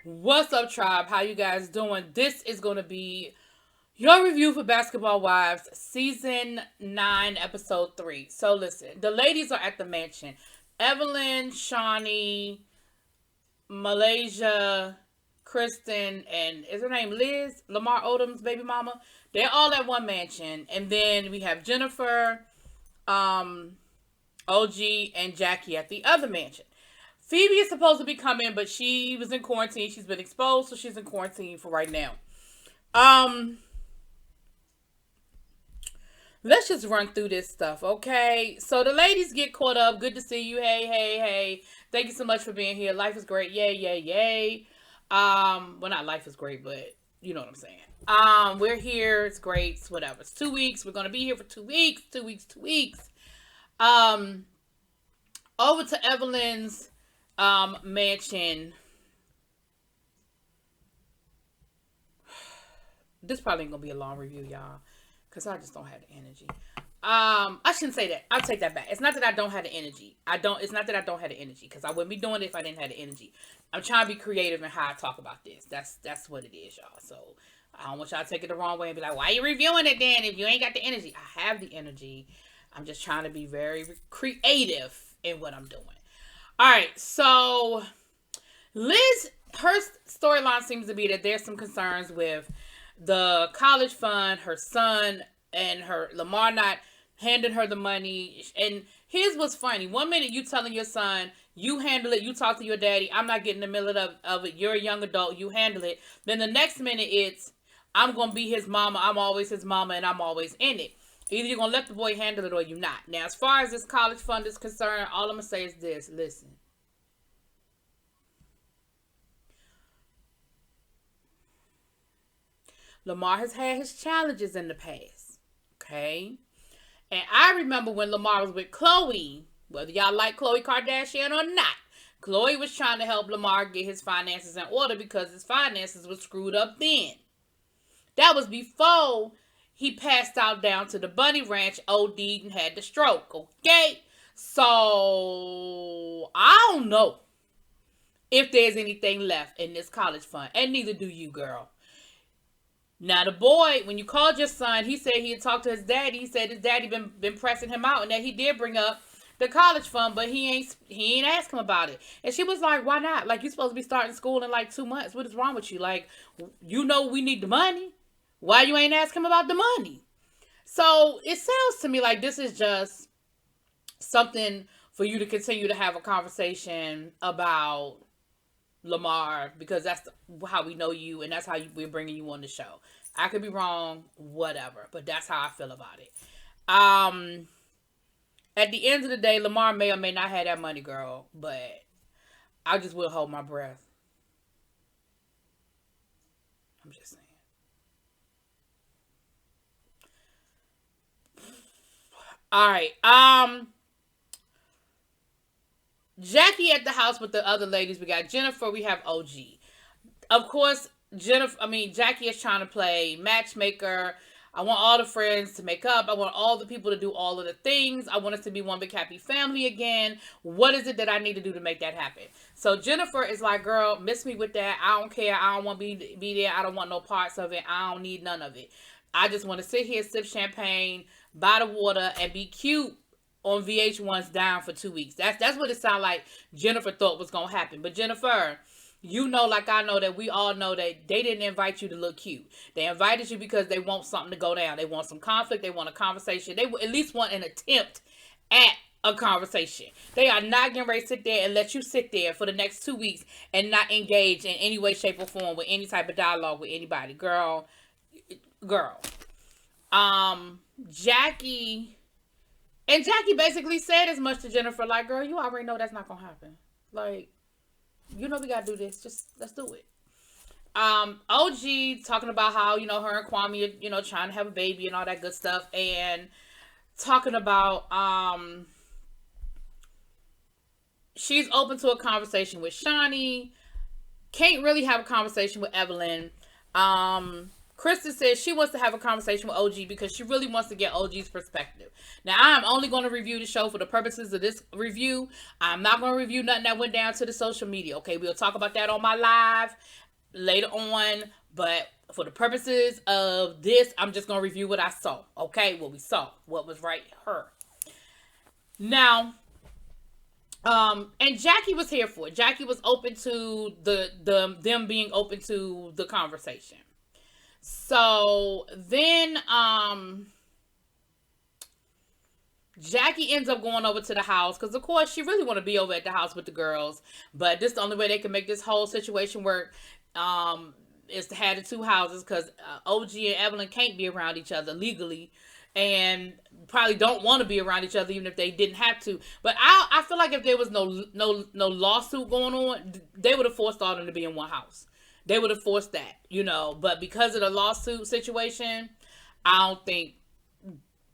What's up, tribe? How you guys doing? This is going to be your review for Basketball Wives, Season 9, Episode 3. So listen, the ladies are at the mansion. Evelyn, Shawnee, Malaysia, Kristen, and is her name Liz? Lamar Odom's baby mama. They're all at one mansion. And then we have Jennifer, OG, and Jackie at the other mansion. Phoebe is supposed to be coming, but she was in quarantine. She's been exposed, so she's in quarantine for right now. Um, let's just run through this stuff, okay? So the ladies get caught up. Good to see you. Hey, hey, hey. Thank you so much for being here. Life is great. Yay, yay, yay. Well, not life is great, but you know what I'm saying. We're here. It's great. It's whatever. It's 2 weeks. We're gonna be here for 2 weeks. 2 weeks. 2 weeks. Um, over to Evelyn's mansion. This probably ain't gonna be a long review, y'all, because I just don't have the energy. I shouldn't say that. I'll take that back. It's not that I don't have the energy. It's not that I don't have the energy, because I wouldn't be doing it if I didn't have the energy. I'm trying to be creative in how I talk about this. That's what it is, y'all. So I don't want y'all to take it the wrong way and be like, why are you reviewing it then if you ain't got the energy? I have the energy. I'm just trying to be very creative in what I'm doing. All right, so Liz, her storyline seems to be that there's some concerns with the college fund, her son, and her Lamar not handing her the money. And here's what's funny. 1 minute you telling your son, you handle it, you talk to your daddy, I'm not getting in the middle of it, you're a young adult, you handle it. Then the next minute it's, I'm going to be his mama, I'm always his mama, and I'm always in it. Either you're going to let the boy handle it or you're not. Now, as far as this college fund is concerned, all I'm going to say is this. Listen. Lamar has had his challenges in the past. Okay? And I remember when Lamar was with Chloe, whether y'all like Khloe Kardashian or not, Chloe was trying to help Lamar get his finances in order because his finances were screwed up then. That was before he passed out down to the bunny ranch, OD'd, and had the stroke, okay? So, I don't know if there's anything left in this college fund, and neither do you, girl. Now, the boy, when you called your son, he said he had talked to his daddy. He said his daddy been pressing him out, and that he did bring up the college fund, but he ain't asked him about it. And she was like, why not? Like, you supposed to be starting school in like 2 months. What is wrong with you? Like, you know we need the money. Why you ain't ask him about the money? So it sounds to me like this is just something for you to continue to have a conversation about Lamar, because that's how we know you, and that's how we're bringing you on the show. I could be wrong, whatever, but that's how I feel about it. At the end of the day, Lamar may or may not have that money, girl, but I just will hold my breath. I'm just saying. All right. Jackie at the house with the other ladies. We got Jennifer. We have OG. Of course, Jackie is trying to play matchmaker. I want all the friends to make up. I want all the people to do all of the things. I want us to be one big happy family again. What is it that I need to do to make that happen? So Jennifer is like, girl, miss me with that. I don't care. I don't want to be there. I don't want no parts of it. I don't need none of it. I just want to sit here, sip champagne, buy the water, and be cute on VH1's Down for 2 weeks. That's what it sounded like Jennifer thought was going to happen. But Jennifer, you know, like I know, that we all know that they didn't invite you to look cute. They invited you because they want something to go down. They want some conflict. They want a conversation. They at least want an attempt at a conversation. They are not getting ready to sit there and let you sit there for the next 2 weeks and not engage in any way, shape, or form with any type of dialogue with anybody. Girl. Jackie basically said as much to Jennifer, like, girl, you already know that's not gonna happen. Like, you know we gotta do this. Just let's do it. OG talking about how, you know, her and Kwame are, you know, trying to have a baby and all that good stuff, and talking about she's open to a conversation with Shawnee. Can't really have a conversation with Evelyn. Kristen says she wants to have a conversation with OG because she really wants to get OG's perspective. Now, I'm only going to review the show for the purposes of this review. I'm not going to review nothing that went down to the social media. Okay, we'll talk about that on my live later on. But for the purposes of this, I'm just going to review what I saw. Okay, what we saw. What was right her. Now, and Jackie was here for it. Jackie was open to them being open to the conversation. So then Jackie ends up going over to the house because of course she really want to be over at the house with the girls, but this is the only way they can make this whole situation work is to have the two houses because OG and Evelyn can't be around each other legally and probably don't want to be around each other even if they didn't have to. But I feel like if there was no lawsuit going on, they would have forced all of them to be in one house. They would have forced that, you know. But because of the lawsuit situation, I ain't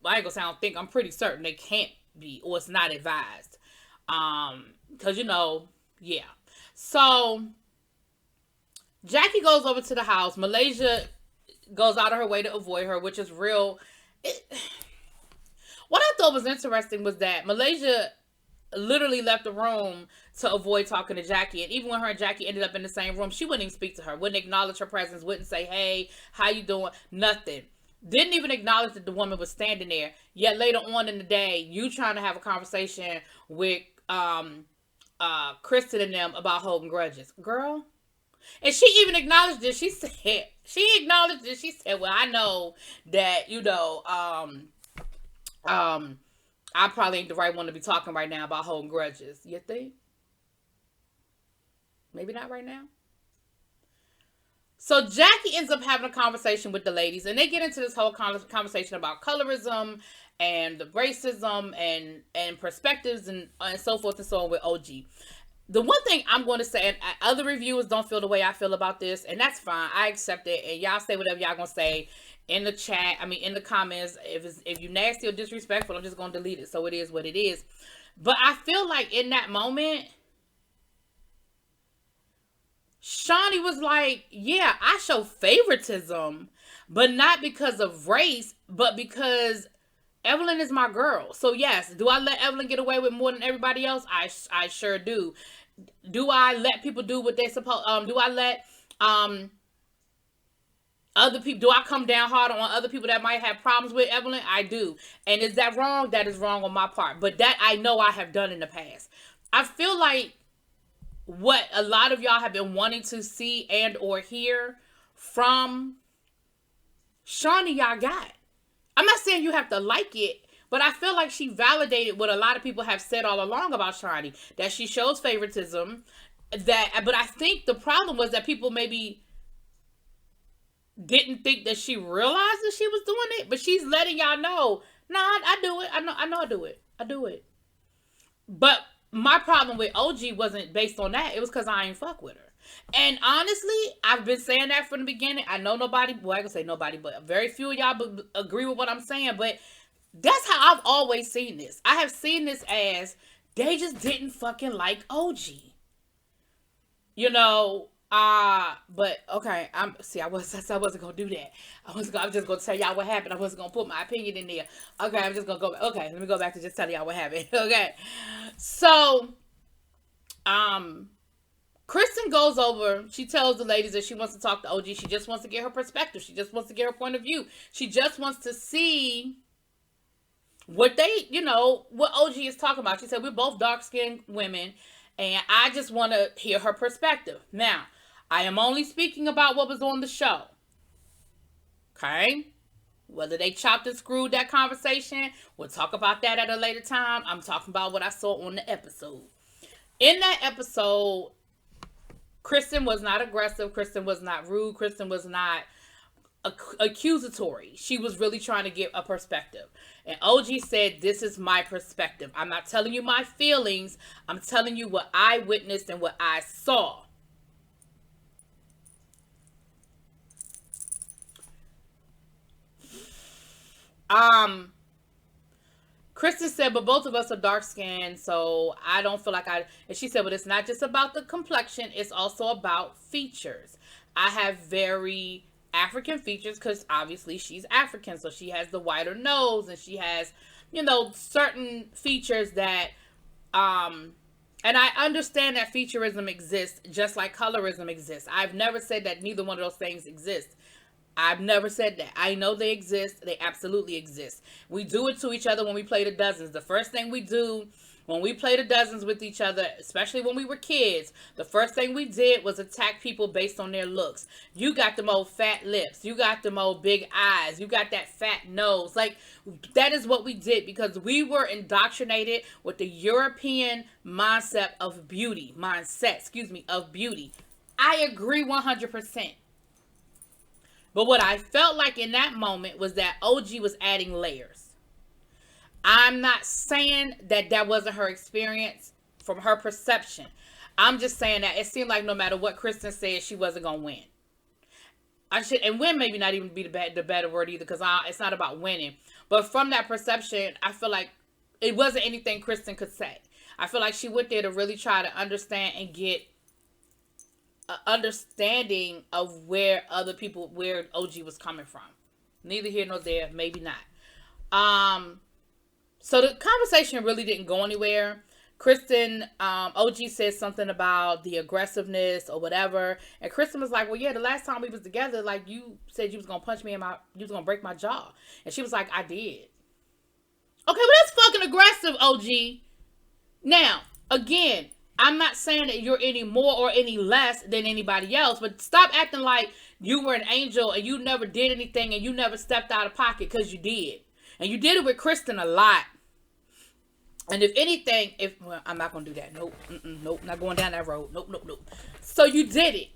gonna say I don't think, I'm pretty certain they can't be, or it's not advised. Because, you know, yeah. So, Jackie goes over to the house. Malaysia goes out of her way to avoid her, which is real. What I thought was interesting was that Malaysia literally left the room to avoid talking to Jackie. And even when her and Jackie ended up in the same room, she wouldn't even speak to her, wouldn't acknowledge her presence, wouldn't say, hey, how you doing? Nothing. Didn't even acknowledge that the woman was standing there. Yet later on in the day, you trying to have a conversation with Kristen and them about holding grudges. Girl. And she even acknowledged this. She acknowledged this. She said, well, I know that, you know, I probably ain't the right one to be talking right now about holding grudges. You think? Maybe not right now. So Jackie ends up having a conversation with the ladies, and they get into this whole conversation about colorism and the racism and perspectives and so forth and so on with OG. The one thing I'm going to say, and other reviewers don't feel the way I feel about this, and that's fine. I accept it, and y'all say whatever y'all going to say in the chat. I mean, in the comments. If you're nasty or disrespectful, I'm just going to delete it. So it is what it is. But I feel like in that moment, Shawnee was like, yeah, I show favoritism, but not because of race, but because Evelyn is my girl. So yes, do I let Evelyn get away with more than everybody else? I sure do. Do I let people do what they're supposed? Do I let other people? Do I come down hard on other people that might have problems with Evelyn? I do. And is that wrong? That is wrong on my part. But that I know I have done in the past. I feel like what a lot of y'all have been wanting to see and or hear from Shawnee, y'all got. I'm not saying you have to like it, but I feel like she validated what a lot of people have said all along about Shawnee, that she shows favoritism. But I think the problem was that people maybe didn't think that she realized that she was doing it, but she's letting y'all know, nah, I do it. I know I do it. I do it. But my problem with OG wasn't based on that. It was because I ain't fuck with her. And honestly, I've been saying that from the beginning. I know nobody, well, I can say nobody, but very few of y'all agree with what I'm saying. But that's how I've always seen this. I have seen this as they just didn't fucking like OG. You know, but okay, I wasn't gonna do that. I was just gonna tell y'all what happened. I wasn't gonna put my opinion in there. Okay, I'm just gonna go. Okay, let me go back to just tell y'all what happened. Okay, so, Kristen goes over. She tells the ladies that she wants to talk to OG. She just wants to get her perspective. She just wants to get her point of view. She just wants to see what they, you know, what OG is talking about. She said, we're both dark-skinned women, and I just want to hear her perspective. Now, I am only speaking about what was on the show. Okay? Whether they chopped and screwed that conversation, we'll talk about that at a later time. I'm talking about what I saw on the episode. In that episode, Kristen was not aggressive. Kristen was not rude. Kristen was not accusatory. She was really trying to get a perspective. And OG said, this is my perspective. I'm not telling you my feelings. I'm telling you what I witnessed and what I saw. Kristen said, but both of us are dark skinned, so I don't feel like and she said, but it's not just about the complexion, it's also about features. I have very African features because obviously she's African, so she has the wider nose and she has, certain features that, and I understand that featureism exists just like colorism exists. I've never said that neither one of those things exist. I've never said that. I know they exist. They absolutely exist. We do it to each other when we play the dozens. The first thing we do when we play the dozens with each other, especially when we were kids, the first thing we did was attack people based on their looks. You got them old fat lips. You got them old big eyes. You got that fat nose. Like, that is what we did because we were indoctrinated with the European mindset of beauty. Of beauty. I agree 100%. But what I felt like in that moment was that OG was adding layers. I'm not saying that that wasn't her experience from her perception. I'm just saying that it seemed like no matter what Kristen said, she wasn't going to win. And win maybe not even be the better word either because it's not about winning. But from that perception, I feel like it wasn't anything Kristen could say. I feel like she went there to really try to understand and get understanding of where OG was coming from. Neither here nor there, maybe not. So the conversation really didn't go anywhere. Kristen, OG said something about the aggressiveness or whatever, and Kristen was like, well, yeah, the last time we was together, like, you said you was gonna punch me you was gonna break my jaw. And she was like, I did. Okay, well, that's fucking aggressive, OG. Now, again, I'm not saying that you're any more or any less than anybody else, but stop acting like you were an angel and you never did anything and you never stepped out of pocket, because you did. And you did it with Kristen a lot. And if anything, I'm not going to do that. Nope, not going down that road. Nope. So you did it.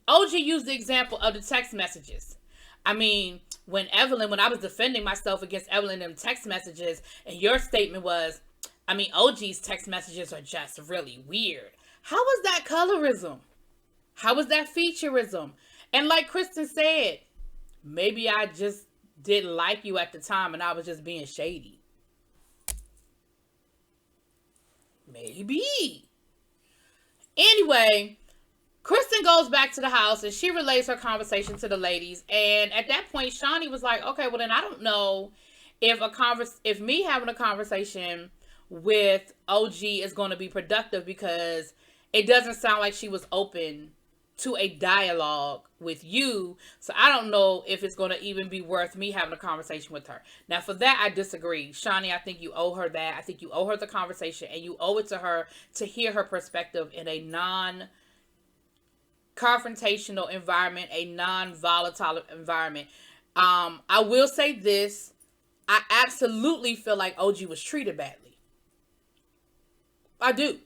OG used the example of the text messages. I mean, when I was defending myself against Evelyn in text messages, and your statement was, OG's text messages are just really weird. How was that colorism? How was that featureism? And like Kristen said, maybe I just didn't like you at the time and I was just being shady. Maybe. Anyway, Kristen goes back to the house and she relays her conversation to the ladies. And at that point, Shani was like, okay, well then I don't know if me having a conversation with OG is going to be productive, because it doesn't sound like she was open to a dialogue with you. So I don't know if it's going to even be worth me having a conversation with her. Now, for that, I disagree. Shani, I think you owe her that. I think you owe her the conversation, and you owe it to her to hear her perspective in a non-confrontational environment, a non-volatile environment. I will say this. I absolutely feel like OG was treated badly. I do.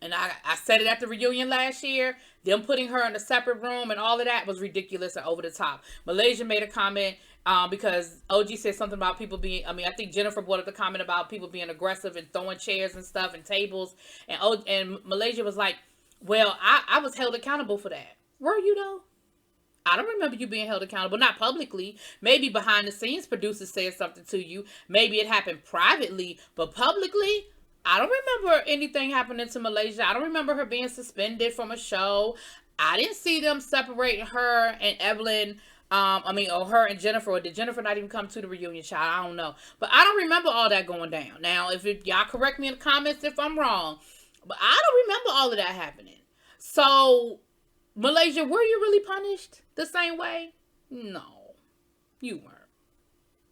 And I said it at the reunion last year. Them putting her in a separate room and all of that was ridiculous and over the top. Malaysia made a comment because OG said something about people being, I think Jennifer brought up the comment about people being aggressive and throwing chairs and stuff and tables. And Malaysia was like, well, I was held accountable for that. Were you though? I don't remember you being held accountable. Not publicly. Maybe behind the scenes producers said something to you. Maybe it happened privately, but publicly, I don't remember anything happening to Malaysia. I don't remember her being suspended from a show. I didn't see them separating her and Evelyn, or her and Jennifer. Or did Jennifer not even come to the reunion, child? I don't know. But I don't remember all that going down. Now, y'all correct me in the comments if I'm wrong, but I don't remember all of that happening. So, Malaysia, were you really punished the same way? No, you weren't.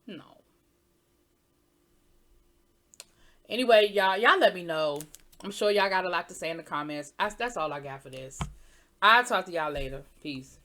No. Anyway, y'all let me know. I'm sure y'all got a lot to say in the comments. That's all I got for this. I'll talk to y'all later. Peace.